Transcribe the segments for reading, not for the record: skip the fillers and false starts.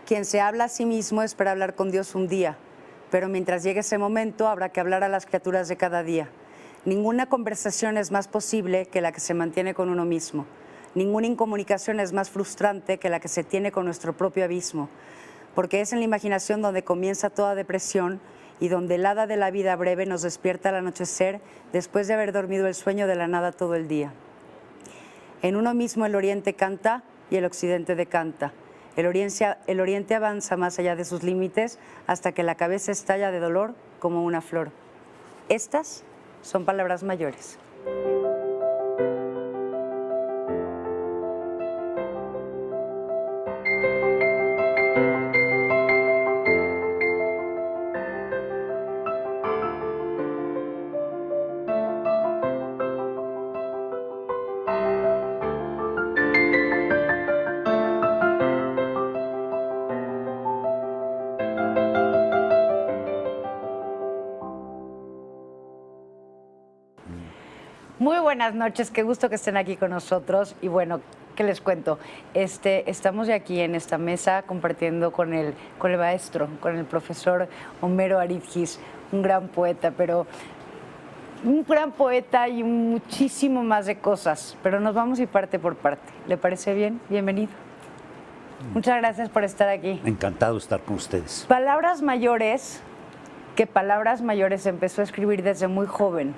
Quien se habla a sí mismo espera hablar con Dios un día, pero mientras llegue ese momento habrá que hablar a las criaturas de cada día. Ninguna conversación es más posible que la que se mantiene con uno mismo. Ninguna incomunicación es más frustrante que la que se tiene con nuestro propio abismo, porque es en la imaginación donde comienza toda depresión y donde el hada de la vida breve nos despierta al anochecer después de haber dormido el sueño de la nada todo el día. En uno mismo el oriente canta y el occidente decanta. El oriente avanza más allá de sus límites hasta que la cabeza estalla de dolor como una flor. Estas son palabras mayores. Muy buenas noches, qué gusto que estén aquí con nosotros. Y bueno, ¿qué les cuento? Estamos ya aquí en esta mesa compartiendo con el maestro, con el profesor Homero Aridgis, un gran poeta, pero un gran poeta y muchísimo más de cosas. Pero nos vamos a ir parte por parte. ¿Le parece bien? Bienvenido. Muchas gracias por estar aquí. Encantado de estar con ustedes. Palabras mayores, que Palabras Mayores empezó a escribir desde muy joven.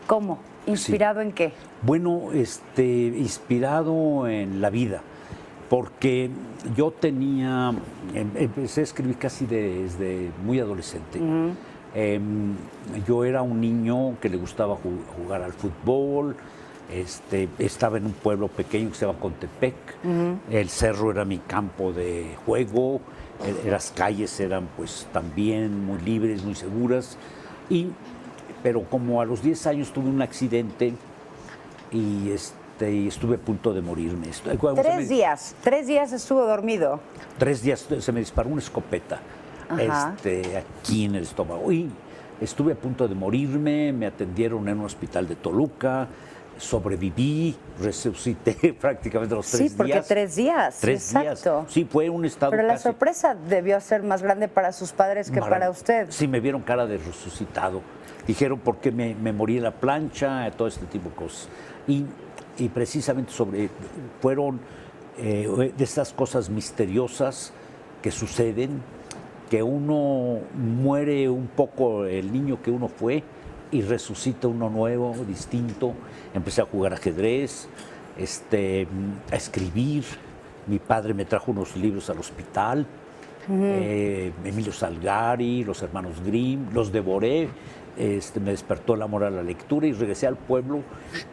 ¿Cómo? ¿Inspirado en qué? Bueno, inspirado en la vida, porque yo empecé a escribir casi desde muy adolescente. Yo era un niño que le gustaba jugar al fútbol, estaba en un pueblo pequeño que se llama Contepec, el cerro era mi campo de juego, las calles eran pues también muy libres, muy seguras, pero como a los 10 años tuve un accidente y estuve a punto de morirme. 3 días estuvo dormido. 3 días se me disparó una escopeta aquí en el estómago y estuve a punto de morirme, me atendieron en un hospital de Toluca, sobreviví, resucité prácticamente los 3 días. Sí, porque 3 días. 3 días. Exacto. Sí, fue un estado Pero la sorpresa debió ser más grande para sus padres que para usted. Sí, me vieron cara de resucitado. Dijeron por qué me morí en la plancha, todo este tipo de cosas. Y precisamente fueron de estas cosas misteriosas que suceden, que uno muere un poco el niño que uno fue y resucita uno nuevo, distinto. Empecé a jugar ajedrez, a escribir. Mi padre me trajo unos libros al hospital, Emilio Salgari, los hermanos Grimm, los devoré. Me despertó el amor a la lectura y regresé al pueblo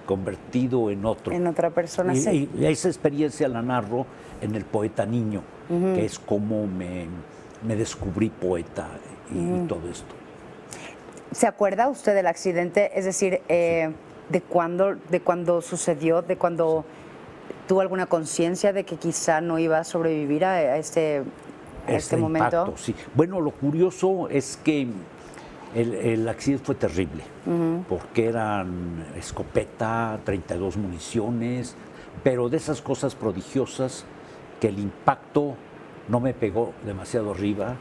convertido en otro. En otra persona, sí. Y esa experiencia la narro en El Poeta Niño, que es como me descubrí poeta y todo esto. ¿Se acuerda usted del accidente? Es decir, de cuándo sucedió, de cuándo tuvo alguna conciencia de que quizá no iba a sobrevivir a este momento. Impacto, sí. Bueno, lo curioso es que el accidente fue terrible, porque eran escopeta, 32 municiones, pero de esas cosas prodigiosas que el impacto no me pegó demasiado arriba,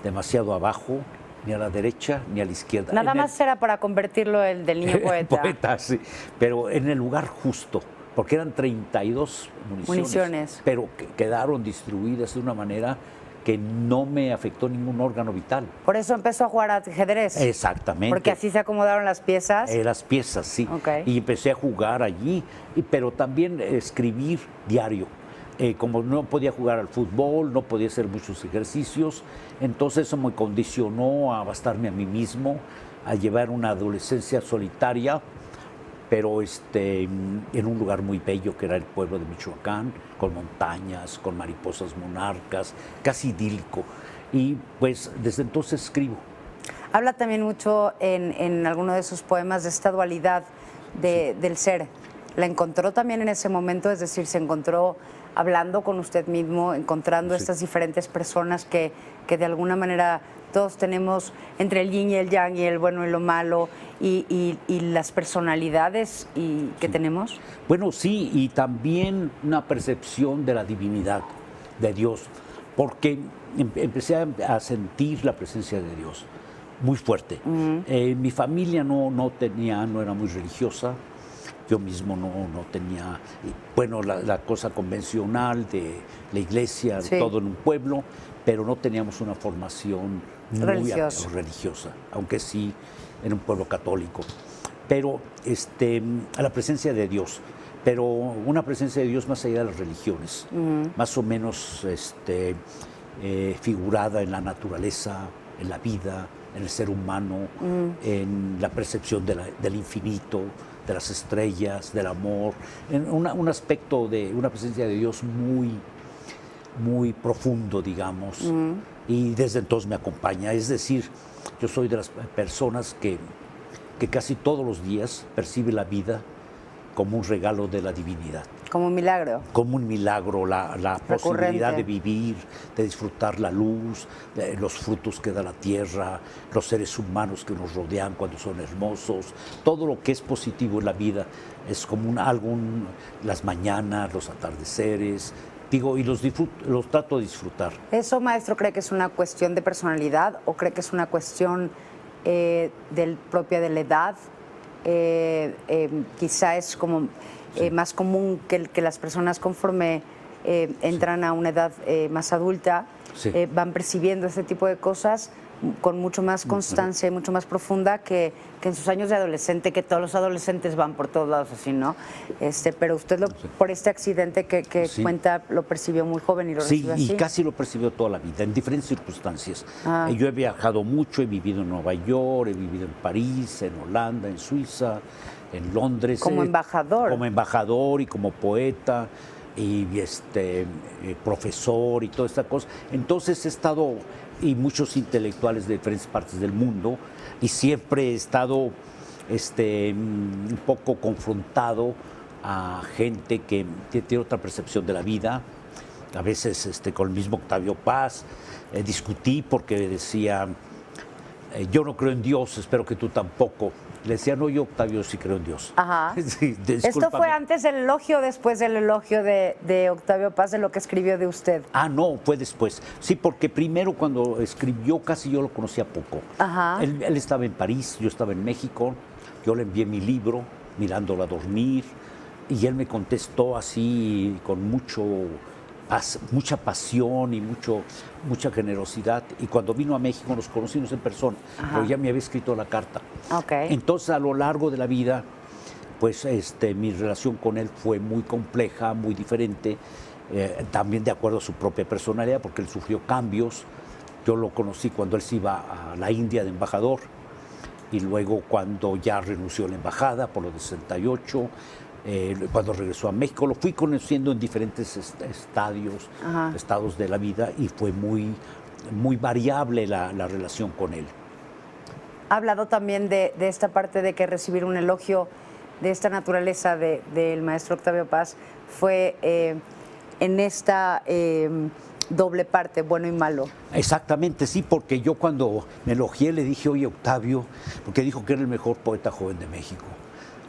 demasiado abajo, ni a la derecha ni a la izquierda. Nada más era para convertirlo el del niño poeta. Poeta, sí, pero en el lugar justo, porque eran 32 municiones. Pero quedaron distribuidas de una manera que no me afectó ningún órgano vital. Por eso empezó a jugar ajedrez. Exactamente. Porque así se acomodaron las piezas. Las piezas, sí. Okay. Y empecé a jugar allí, pero también escribir diario. Como no podía jugar al fútbol, no podía hacer muchos ejercicios, entonces eso me condicionó a bastarme a mí mismo, a llevar una adolescencia solitaria, pero en un lugar muy bello que era el pueblo de Michoacán, con montañas, con mariposas monarcas, casi idílico. Y pues desde entonces escribo. Habla también mucho en alguno de sus poemas de esta dualidad del ser. ¿La encontró también en ese momento? Es decir, ¿se encontró hablando con usted mismo, encontrando estas diferentes personas que de alguna manera todos tenemos entre el yin y el yang y el bueno y lo malo y las personalidades que tenemos? Bueno, sí, y también una percepción de la divinidad de Dios, porque empecé a sentir la presencia de Dios muy fuerte. Mi familia no era muy religiosa. Yo mismo no tenía, bueno, la cosa convencional de la iglesia, Sí. todo en un pueblo, pero no teníamos una formación muy religiosa, aunque sí en un pueblo católico. Pero a la presencia de Dios, pero una presencia de Dios más allá de las religiones, más o menos figurada en la naturaleza, en la vida, en el ser humano, en la percepción del infinito, de las estrellas, del amor, en un aspecto de una presencia de Dios muy profundo, digamos, y desde entonces me acompaña. Es decir, yo soy de las personas que casi todos los días percibe la vida como un regalo de la divinidad. Como un milagro. Como un milagro, la posibilidad de vivir, de disfrutar la luz, los frutos que da la tierra, los seres humanos que nos rodean cuando son hermosos, todo lo que es positivo en la vida es como las mañanas, los atardeceres, digo, y los trato de disfrutar. ¿Eso, maestro, cree que es una cuestión de personalidad o cree que es una cuestión propia de la edad? Quizá es como más común que las personas conforme entran a una edad más adulta van percibiendo este tipo de cosas con mucho más constancia y mucho más profunda que en sus años de adolescente, que todos los adolescentes van por todos lados así, ¿no? Pero usted por este accidente que cuenta lo percibió muy joven y lo recibió así. Sí, y casi lo percibió toda la vida, en diferentes circunstancias. Yo he viajado mucho, he vivido en Nueva York, he vivido en París, en Holanda, en Suiza, en Londres. Como embajador. Como embajador y como poeta y profesor y toda esta cosa. Entonces he estado, y muchos intelectuales de diferentes partes del mundo, y siempre he estado un poco confrontado a gente que tiene otra percepción de la vida. A veces con el mismo Octavio Paz discutí porque decía, yo no creo en Dios, espero que tú tampoco. Le decía, no, yo, Octavio, sí creo en Dios. Ajá. Sí, ¿Esto fue antes del elogio o después del elogio de Octavio Paz, de lo que escribió de usted? No, fue después. Sí, porque primero cuando escribió casi yo lo conocía poco. Ajá. Él estaba en París, yo estaba en México, yo le envié mi libro, Mirándolo a dormir, y él me contestó así con mucha pasión y mucha generosidad. Y cuando vino a México nos conocimos en persona, pero ya me había escrito la carta. Okay. Entonces, a lo largo de la vida, pues mi relación con él fue muy compleja, muy diferente, también de acuerdo a su propia personalidad, porque él sufrió cambios. Yo lo conocí cuando él se iba a la India de embajador, y luego cuando ya renunció a la embajada por lo de 68, cuando regresó a México, lo fui conociendo en diferentes estados de la vida, y fue muy variable la relación con él. Ha hablado también de esta parte de que recibir un elogio de esta naturaleza del maestro Octavio Paz fue en esta doble parte, bueno y malo. Exactamente, sí, porque yo cuando me elogié le dije, oye, Octavio, porque dijo que era el mejor poeta joven de México.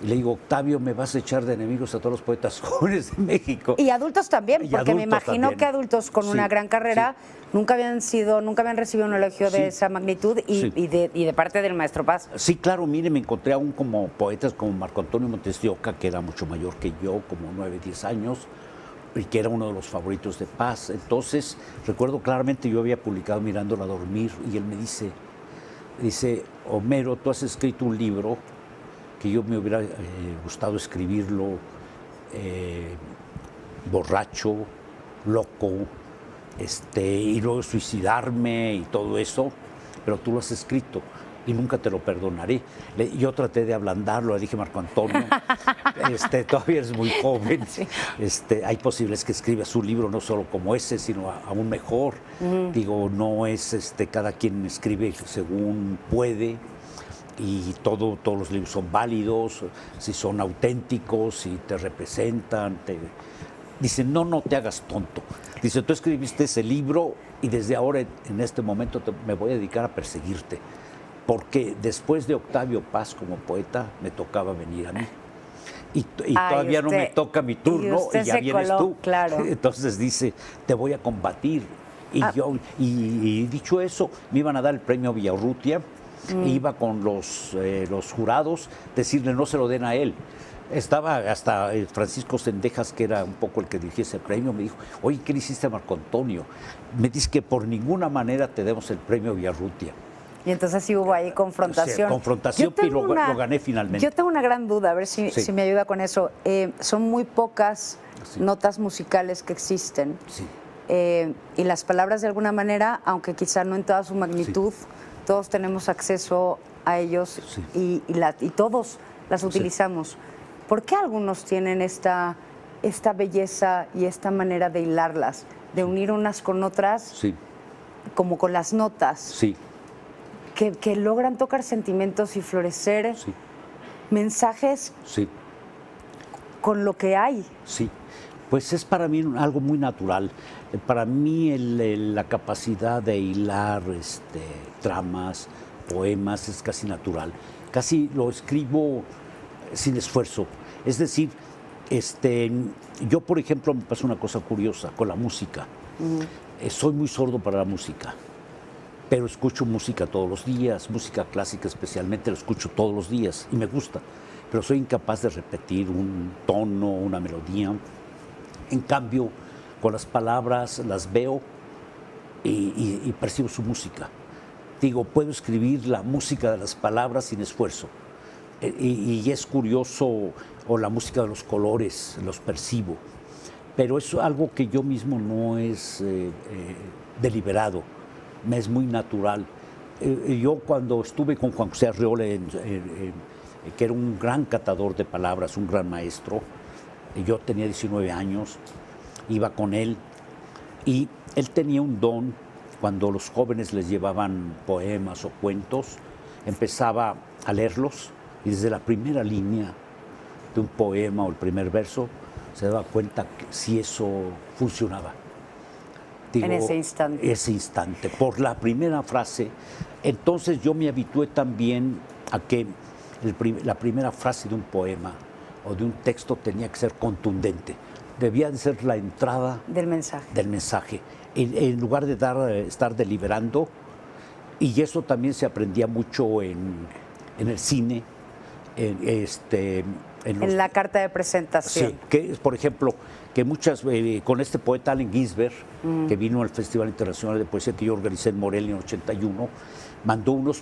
Y le digo, Octavio, me vas a echar de enemigos a todos los poetas jóvenes de México. Y adultos también, porque me imagino que adultos con una gran carrera nunca habían recibido un elogio de esa magnitud y de parte del maestro Paz. Sí, claro, mire, me encontré aún como poetas como Marco Antonio Montes de Oca, que era mucho mayor que yo, como 9, 10 años, y que era uno de los favoritos de Paz. Entonces, recuerdo claramente, yo había publicado Mirándolo a dormir, y él me dice, Homero, tú has escrito un libro que yo me hubiera gustado escribirlo borracho, loco, y luego suicidarme y todo eso, pero tú lo has escrito y nunca te lo perdonaré. Yo traté de ablandarlo, le dije, Marco Antonio, todavía eres muy joven, hay posibilidades que escribas un libro no solo como ese, sino aún mejor. Digo, no es cada quien escribe según puede, y todos los libros son válidos, si son auténticos, si te representan. Dice, no te hagas tonto. Dice, tú escribiste ese libro y desde ahora, en este momento, me voy a dedicar a perseguirte. Porque después de Octavio Paz como poeta, me tocaba venir a mí. Y todavía no me toca mi turno y ya vienes tú. Claro. Entonces dice, te voy a combatir. Y dicho eso, me iban a dar el premio Villaurrutia, iba con los jurados, decirle no se lo den a él. Estaba hasta Francisco Sendejas, que era un poco el que dirigía ese premio, me dijo, oye, ¿qué le hiciste a Marco Antonio? Me dice que por ninguna manera te demos el premio Villaurrutia. Y entonces sí hubo ahí confrontación. Sí, confrontación, y lo gané finalmente. Yo tengo una gran duda, a ver si me ayuda con eso. Son muy pocas notas musicales que existen. Sí. Y las palabras de alguna manera, aunque quizá no en toda su magnitud, todos tenemos acceso a ellos y todos las utilizamos. ¿Por qué algunos tienen esta belleza y esta manera de hilarlas, de unir unas con otras, como con las notas? Sí. Que logran tocar sentimientos y florecer mensajes con lo que hay. Sí, pues es para mí algo muy natural. Para mí la capacidad de hilar tramas, poemas es casi natural. Casi lo escribo sin esfuerzo. Es decir, yo por ejemplo me pasa una cosa curiosa con la música. Soy muy sordo para la música. Pero escucho música todos los días, música clásica especialmente, la escucho todos los días y me gusta. Pero soy incapaz de repetir un tono, una melodía. En cambio, con las palabras las veo y percibo su música. Digo, puedo escribir la música de las palabras sin esfuerzo. Y es curioso, o la música de los colores, los percibo. Pero es algo que yo mismo no es deliberado. Me es muy natural. Yo cuando estuve con Juan José Arreola, que era un gran catador de palabras, un gran maestro, yo tenía 19 años, iba con él y él tenía un don. Cuando los jóvenes les llevaban poemas o cuentos, empezaba a leerlos y desde la primera línea de un poema o el primer verso se daba cuenta que si eso funcionaba. Digo, en ese instante. Ese instante, por la primera frase. Entonces yo me habitué también a que la primera frase de un poema o de un texto tenía que ser contundente. Debía de ser la entrada del mensaje. En lugar de estar deliberando. Y eso también se aprendía mucho en el cine, en la carta de presentación. Sí, que por ejemplo, que muchas, con este poeta Allen Ginsberg, que vino al Festival Internacional de Poesía que yo organicé en Morelia en 81, mandó unos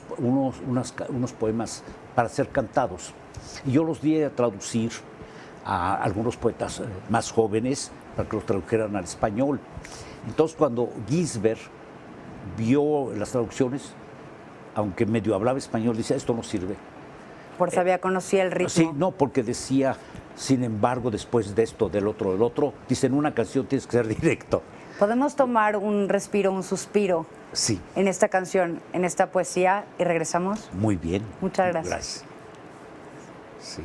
poemas para ser cantados. Y yo los di a traducir a algunos poetas más jóvenes para que los tradujeran al español. Entonces, cuando Ginsberg vio las traducciones, aunque medio hablaba español, decía, esto no sirve. Por sabía, conocía el ritmo. Sí, no, porque decía, sin embargo, después de esto, del otro, dice, en una canción tienes que ser directo. ¿Podemos tomar un respiro, un suspiro? Sí. En esta canción, en esta poesía, y regresamos. Muy bien. Muchas gracias. Gracias. Sí.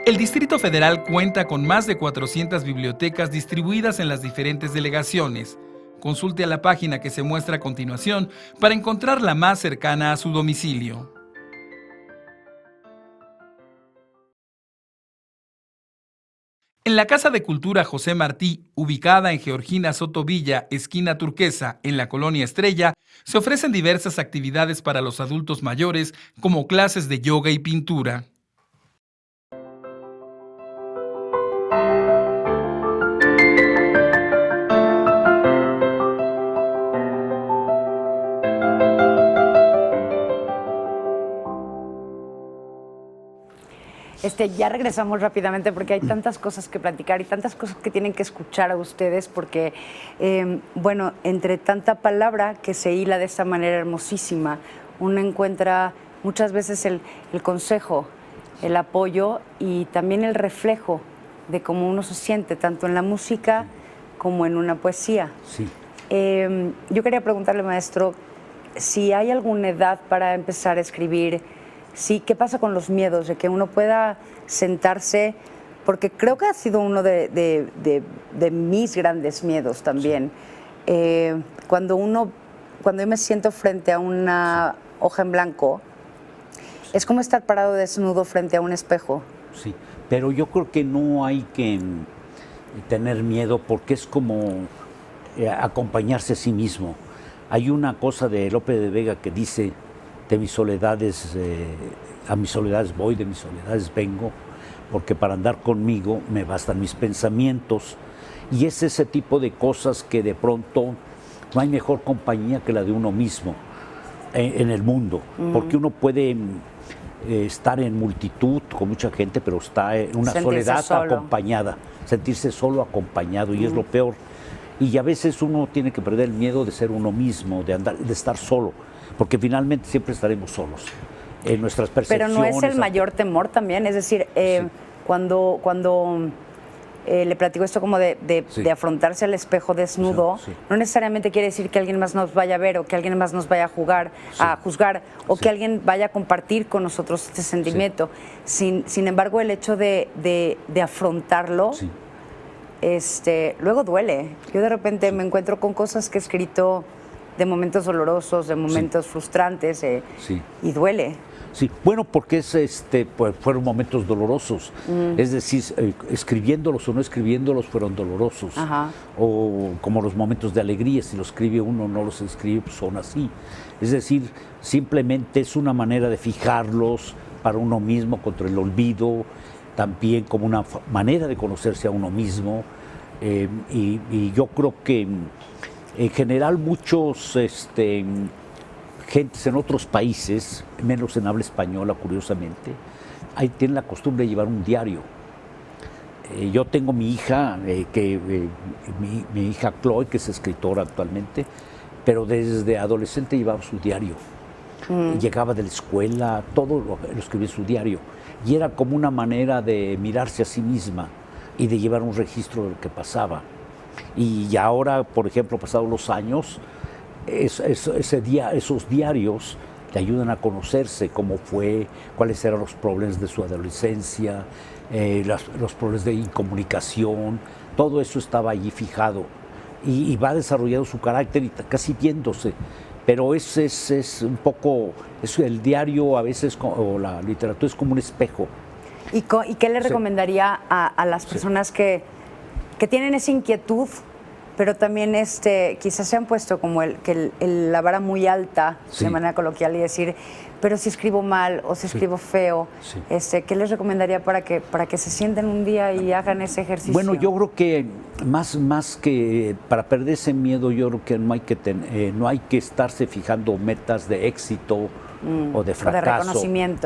El Distrito Federal cuenta con más de 400 bibliotecas distribuidas en las diferentes delegaciones. Consulte a la página que se muestra a continuación para encontrar la más cercana a su domicilio. En la Casa de Cultura José Martí, ubicada en Georgina Soto Villa, esquina Turquesa, en la Colonia Estrella, se ofrecen diversas actividades para los adultos mayores, como clases de yoga y pintura. Ya regresamos rápidamente porque hay tantas cosas que platicar y tantas cosas que tienen que escuchar a ustedes porque, bueno, entre tanta palabra que se hila de esta manera hermosísima, uno encuentra muchas veces el consejo, el apoyo y también el reflejo de cómo uno se siente, tanto en la música como en una poesía. Sí. Yo quería preguntarle, maestro, si hay alguna edad para empezar a escribir. Sí, ¿qué pasa con los miedos? De que uno pueda sentarse, porque creo que ha sido uno de mis grandes miedos también. Cuando yo me siento frente a una hoja en blanco, es como estar parado desnudo frente a un espejo. Sí, pero yo creo que no hay que tener miedo porque es como acompañarse a sí mismo. Hay una cosa de Lope de Vega que dice, de mis soledades, a mis soledades voy, de mis soledades vengo, porque para andar conmigo me bastan mis pensamientos. Y es ese tipo de cosas que de pronto no hay mejor compañía que la de uno mismo en el mundo, porque uno puede estar en multitud con mucha gente, pero está en una soledad acompañada, sentirse solo acompañado, y es lo peor. Y a veces uno tiene que perder el miedo de ser uno mismo, de estar solo, porque finalmente siempre estaremos solos en nuestras percepciones. Pero no es el mayor temor también, es decir, sí. cuando le platico esto como de afrontarse al espejo desnudo, sí. no necesariamente quiere decir que alguien más nos vaya a ver o que alguien más nos vaya a juzgar o que alguien vaya a compartir con nosotros este sentimiento. Sin embargo, el hecho de afrontarlo, luego duele. Yo de repente me encuentro con cosas que he escrito de momentos dolorosos, de momentos frustrantes, y duele. Sí, bueno, porque pues fueron momentos dolorosos. Es decir, escribiéndolos o no escribiéndolos fueron dolorosos. Ajá. O como los momentos de alegría, si los escribe uno o no los escribe, pues son así. Es decir, simplemente es una manera de fijarlos para uno mismo contra el olvido, también como una manera de conocerse a uno mismo. Y yo creo que en general muchos gentes en otros países, menos en habla española, curiosamente, ahí tienen la costumbre de llevar un diario. Yo tengo mi hija, mi hija Chloe, que es escritora actualmente, pero desde adolescente llevaba su diario. Llegaba de la escuela, todo lo escribía en su diario. Y era como una manera de mirarse a sí misma y de llevar un registro de lo que pasaba. Y ahora, por ejemplo, pasados los años, esos diarios le ayudan a conocerse cómo fue, cuáles eran los problemas de su adolescencia, los problemas de incomunicación, todo eso estaba allí fijado y va desarrollando su carácter y casi viéndose. Pero es un poco, el diario a veces, o la literatura es como un espejo. ¿Y qué le recomendaría a las personas que tienen esa inquietud, pero también quizás se han puesto como la vara muy alta, de manera coloquial, y decir, pero si escribo mal o si escribo feo, ¿qué les recomendaría para que se sienten un día y hagan ese ejercicio? Bueno, yo creo que más que para perder ese miedo, yo creo que no hay que estarse fijando metas de éxito o de fracaso,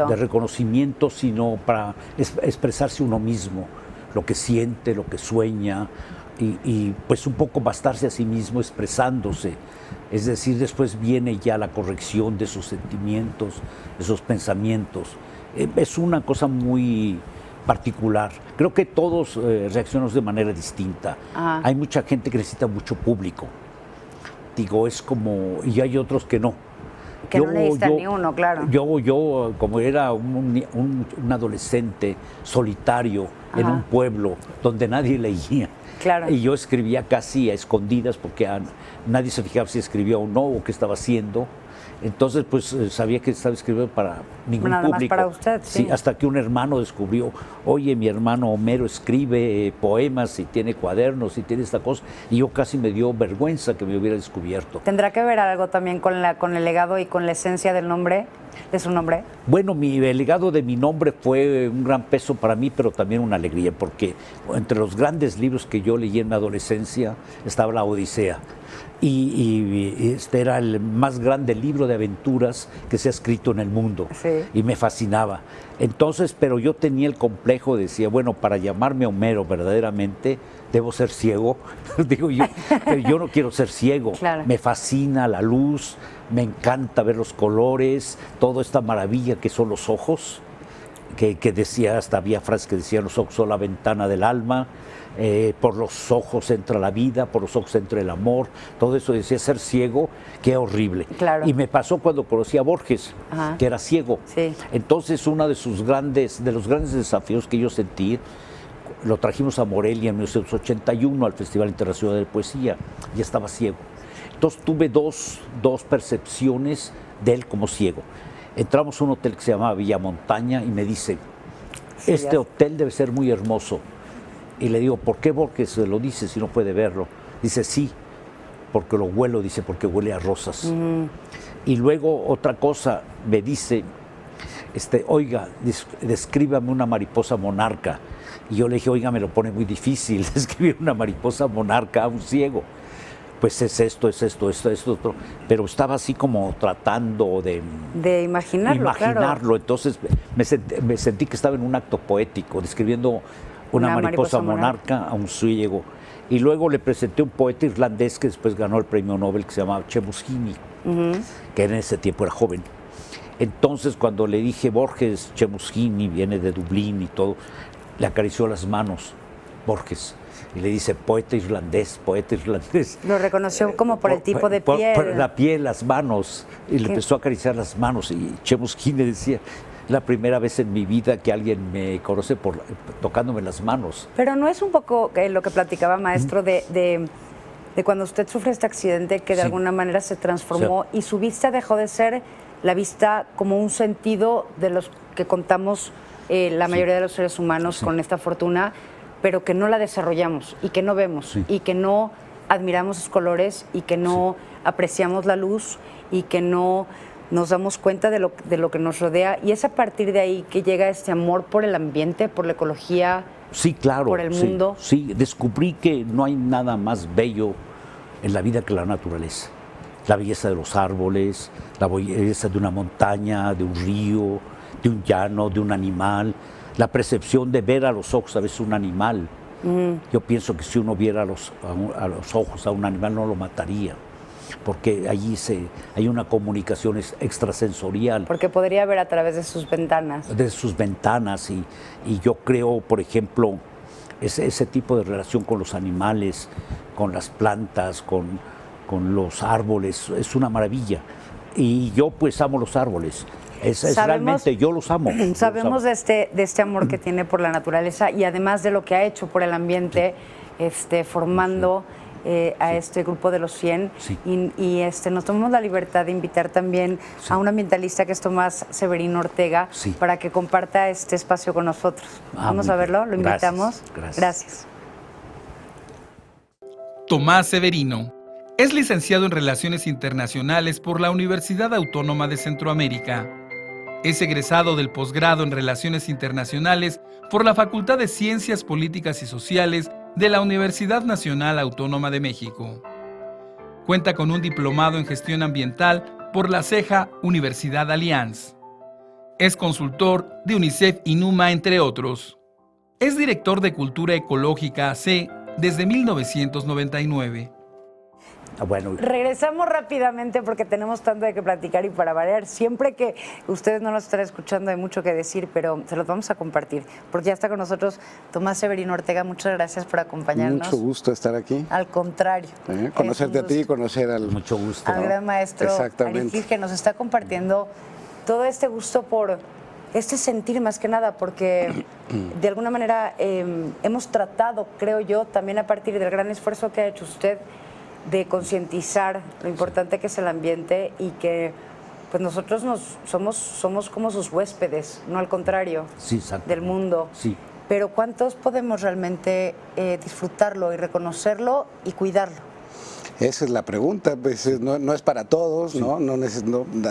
de reconocimiento, sino para expresarse uno mismo, lo que siente, lo que sueña, y pues un poco bastarse a sí mismo expresándose. Es decir, después viene ya la corrección de esos sentimientos, de esos pensamientos. Es una cosa muy particular. Creo que todos reaccionamos de manera distinta. Ajá. Hay mucha gente que necesita mucho público. Digo, es como... Y hay otros que no. Que no necesita ni uno, claro. Yo como era un adolescente solitario en un pueblo donde nadie leía, claro. Y yo escribía casi a escondidas porque nadie se fijaba si escribía o no o qué estaba haciendo. Entonces, pues sabía que estaba escribiendo para ningún Nada público. más para usted, sí. Hasta que un hermano descubrió, oye, mi hermano Homero escribe poemas y tiene cuadernos y tiene esta cosa. Y yo casi me dio vergüenza que me hubiera descubierto. ¿Tendrá que ver algo también con el legado y con la esencia del nombre, de su nombre? Bueno, el legado de mi nombre fue un gran peso para mí, pero también una alegría, porque entre los grandes libros que yo leí en mi adolescencia estaba la Odisea. Y este era el más grande libro de aventuras que se ha escrito en el mundo. Sí. Y me fascinaba. Entonces, pero yo tenía el complejo, decía, bueno, para llamarme Homero verdaderamente, debo ser ciego. Digo yo, pero yo no quiero ser ciego. Claro. Me fascina la luz, me encanta ver los colores, toda esta maravilla que son los ojos, que decía, hasta había frases que decían, los ojos son la ventana del alma. Por los ojos entra la vida, por los ojos entra el amor, todo eso decía ser ciego, qué horrible. Claro. Y me pasó cuando conocí a Borges, Ajá. que era ciego. Sí. Entonces uno de los grandes desafíos que yo sentí, lo trajimos a Morelia en 1981 al Festival Internacional de Poesía, ya estaba ciego. Entonces tuve dos percepciones de él como ciego. Entramos a un hotel que se llamaba Villa Montaña y me dice, este hotel debe ser muy hermoso. Y le digo, ¿por qué Borges lo dice si no puede verlo? Dice, sí, porque lo huelo, dice, porque huele a rosas. Y luego otra cosa, me dice, oiga, descríbame una mariposa monarca. Y yo le dije, oiga, me lo pone muy difícil describir una mariposa monarca a un ciego. Pues es esto, otro. Pero estaba así como tratando de imaginarlo, claro. Entonces me sentí que estaba en un acto poético, describiendo una mariposa monarca a un ciego. Y luego le presenté un poeta irlandés que después ganó el premio Nobel, que se llamaba Seamus Heaney, que en ese tiempo era joven. Entonces, cuando le dije, Borges, Seamus Heaney, viene de Dublín y todo, le acarició las manos, Borges, y le dice, poeta irlandés. Lo reconoció como por el tipo de piel. Por la piel, las manos, y le empezó a acariciar las manos. Y Seamus Heaney decía, la primera vez en mi vida que alguien me conoce tocándome las manos. Pero no es un poco lo que platicaba, maestro, de cuando usted sufre este accidente, que de alguna manera se transformó y su vista dejó de ser la vista como un sentido de los que contamos la mayoría de los seres humanos con esta fortuna, pero que no la desarrollamos y que no vemos y que no admiramos sus colores y que no apreciamos la luz y que no nos damos cuenta de lo que nos rodea. Y es a partir de ahí que llega este amor por el ambiente, por la ecología, sí, claro, por el mundo. Sí, descubrí que no hay nada más bello en la vida que la naturaleza. La belleza de los árboles, la belleza de una montaña, de un río, de un llano, de un animal, la percepción de ver a los ojos a veces un animal. Yo pienso que si uno viera a los ojos a un animal no lo mataría, porque allí hay una comunicación extrasensorial. Porque podría ver a través de sus ventanas. De sus ventanas y yo creo, por ejemplo, ese tipo de relación con los animales, con las plantas, con los árboles, es una maravilla. Y yo pues amo los árboles. Realmente yo los amo. Sabemos de este amor que tiene por la naturaleza y además de lo que ha hecho por el ambiente, formando a este grupo de los 100. Y nos tomamos la libertad de invitar también a un ambientalista que es Tomás Severino Ortega para que comparta este espacio con nosotros. Vamos a verlo, lo invitamos. Gracias. Tomás Severino es licenciado en Relaciones Internacionales por la Universidad Autónoma de Centroamérica. Es egresado del posgrado en Relaciones Internacionales por la Facultad de Ciencias Políticas y Sociales de la Universidad Nacional Autónoma de México. Cuenta con un diplomado en Gestión Ambiental por la CEJA Universidad Allianz. Es consultor de UNICEF y NUMA, entre otros. Es director de Cultura Ecológica AC desde 1999. Bueno. Regresamos rápidamente porque tenemos tanto de qué platicar y para variar, siempre que ustedes no nos están escuchando hay mucho que decir, pero se los vamos a compartir, porque ya está con nosotros Tomás Severino Ortega. Muchas gracias por acompañarnos. Mucho gusto estar aquí. Al contrario. Conocerte a ti y conocer al gran maestro Aristide, que nos está compartiendo todo este gusto por este sentir más que nada, porque de alguna manera hemos tratado, creo yo, también a partir del gran esfuerzo que ha hecho usted, de concientizar lo importante que es el ambiente y que pues nosotros somos como sus huéspedes, no al contrario, del mundo. Sí. Pero ¿cuántos podemos realmente disfrutarlo y reconocerlo y cuidarlo? Esa es la pregunta, pues no es para todos, ¿no?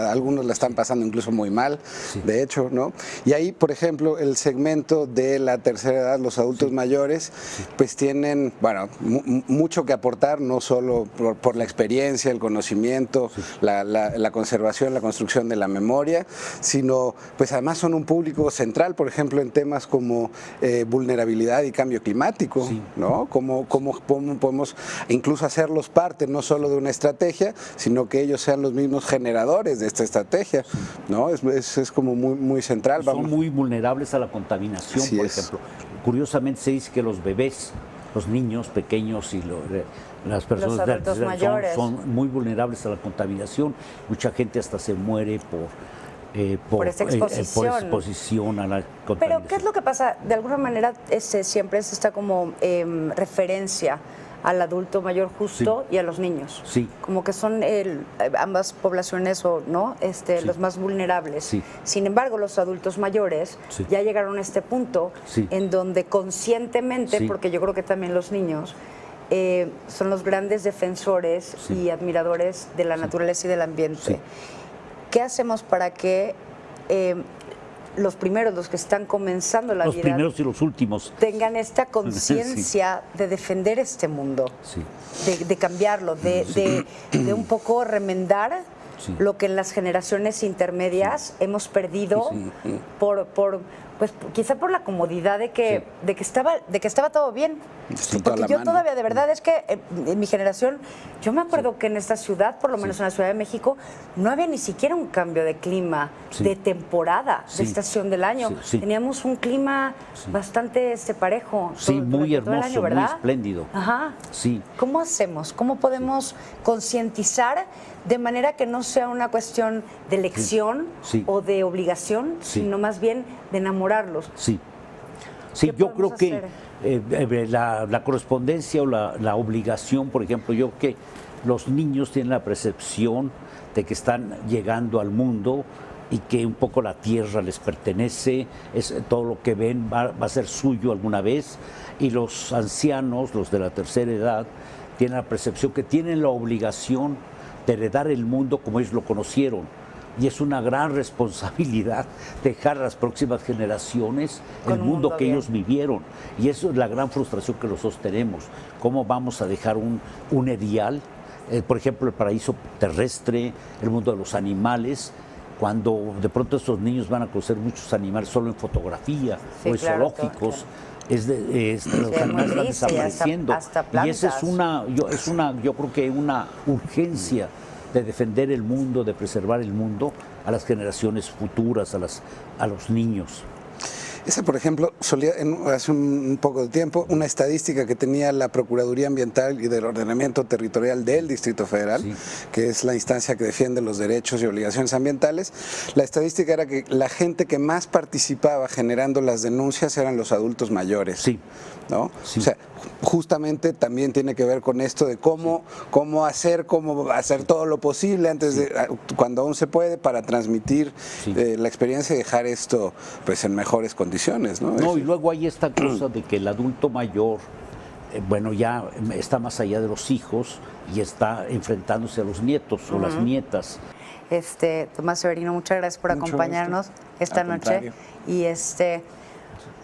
Algunos la están pasando incluso muy mal, de hecho, ¿no? Y ahí, por ejemplo, el segmento de la tercera edad, los adultos mayores, pues tienen, bueno, mucho que aportar, no solo por la experiencia, el conocimiento, la conservación, la construcción de la memoria, sino, pues además son un público central, por ejemplo, en temas como vulnerabilidad y cambio climático, ¿no? Cómo podemos incluso hacerlos parte no solo de una estrategia, sino que ellos sean los mismos generadores de esta estrategia, ¿no? Es como muy central. Son muy vulnerables a la contaminación, por ejemplo. Curiosamente se dice que los bebés, los niños pequeños y las personas adultos mayores son muy vulnerables a la contaminación. Mucha gente hasta se muere por esta exposición a la contaminación. Pero ¿qué es lo que pasa? De alguna manera siempre es esta como referencia al adulto mayor justo y a los niños. Como que son ambas poblaciones los más vulnerables. Sin embargo, los adultos mayores ya llegaron a este punto en donde conscientemente, porque yo creo que también los niños, son los grandes defensores y admiradores de la naturaleza y del ambiente. Sí. ¿Qué hacemos para que los primeros, los que están comenzando la Los vida, primeros y los últimos. tengan esta conciencia de defender este mundo, Sí. de cambiarlo, de un poco remendar Sí. lo que en las generaciones intermedias hemos perdido pues quizá por la comodidad de que estaba todo bien. Sí, toda Porque la yo mano. todavía, de verdad, es que en mi generación, yo me acuerdo que en esta ciudad, por lo menos en la Ciudad de México, no había ni siquiera un cambio de clima, Sí. de temporada, Sí. de estación del año. Sí, sí. Teníamos un clima bastante parejo. Sí, muy durante todo el hermoso, año, muy ¿verdad? espléndido. Ajá. Sí. ¿Cómo hacemos? ¿Cómo podemos concientizar de manera que no sea una cuestión de elección Sí. o de obligación, Sí. sino más bien de enamorarlos? Sí. Sí, ¿Qué yo creo podemos que la correspondencia o la obligación, por ejemplo, yo creo que los niños tienen la percepción de que están llegando al mundo y que un poco la tierra les pertenece, todo lo que ven va a ser suyo alguna vez, y los ancianos, los de la tercera edad, tienen la percepción que tienen la obligación de heredar el mundo como ellos lo conocieron. Y es una gran responsabilidad dejar a las próximas generaciones Con el un mundo mundo que bien. ellos vivieron. Y eso es la gran frustración que nosotros tenemos. ¿Cómo vamos a dejar un ideal? Por ejemplo, el paraíso terrestre, el mundo de los animales, cuando de pronto estos niños van a conocer muchos animales solo en fotografía Sí, o en claro, zoológicos. claro. Los es animales muy están triste, y desapareciendo. hasta Y esa es plantas. yo creo que una urgencia de defender el mundo, de preservar el mundo a las generaciones futuras, a los niños. Esa, por ejemplo, solía hace un poco de tiempo una estadística que tenía la Procuraduría Ambiental y del Ordenamiento Territorial del Distrito Federal, Sí. que es la instancia que defiende los derechos y obligaciones ambientales. La estadística era que la gente que más participaba generando las denuncias eran los adultos mayores. Sí. ¿No? Sí. O sea, justamente también tiene que ver con esto de cómo hacer todo lo posible antes de cuando aún se puede para transmitir Sí. la experiencia y dejar esto pues en mejores condiciones, ¿no? No, y luego hay esta cosa de que el adulto mayor, bueno, ya está más allá de los hijos y está enfrentándose a los nietos o las nietas. Tomás Severino, muchas gracias por Mucho acompañarnos gusto. esta Al noche. contrario. Y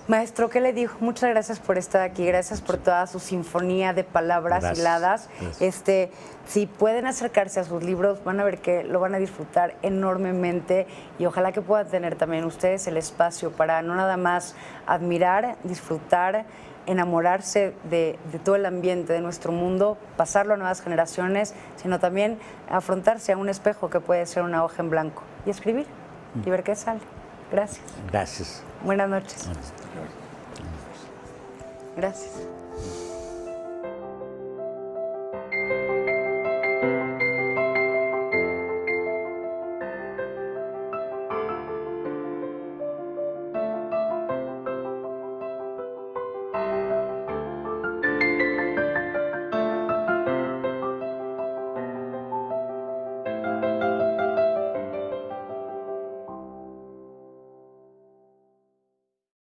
maestro, ¿qué le dijo? Muchas gracias por estar aquí, gracias por toda su sinfonía de palabras Gracias, hiladas. gracias. Si pueden acercarse a sus libros, van a ver que lo van a disfrutar enormemente y ojalá que puedan tener también ustedes el espacio para no nada más admirar, disfrutar, enamorarse de todo el ambiente de nuestro mundo, pasarlo a nuevas generaciones, sino también afrontarse a un espejo que puede ser una hoja en blanco y escribir y ver qué sale. Gracias. Gracias. Buenas noches. Gracias.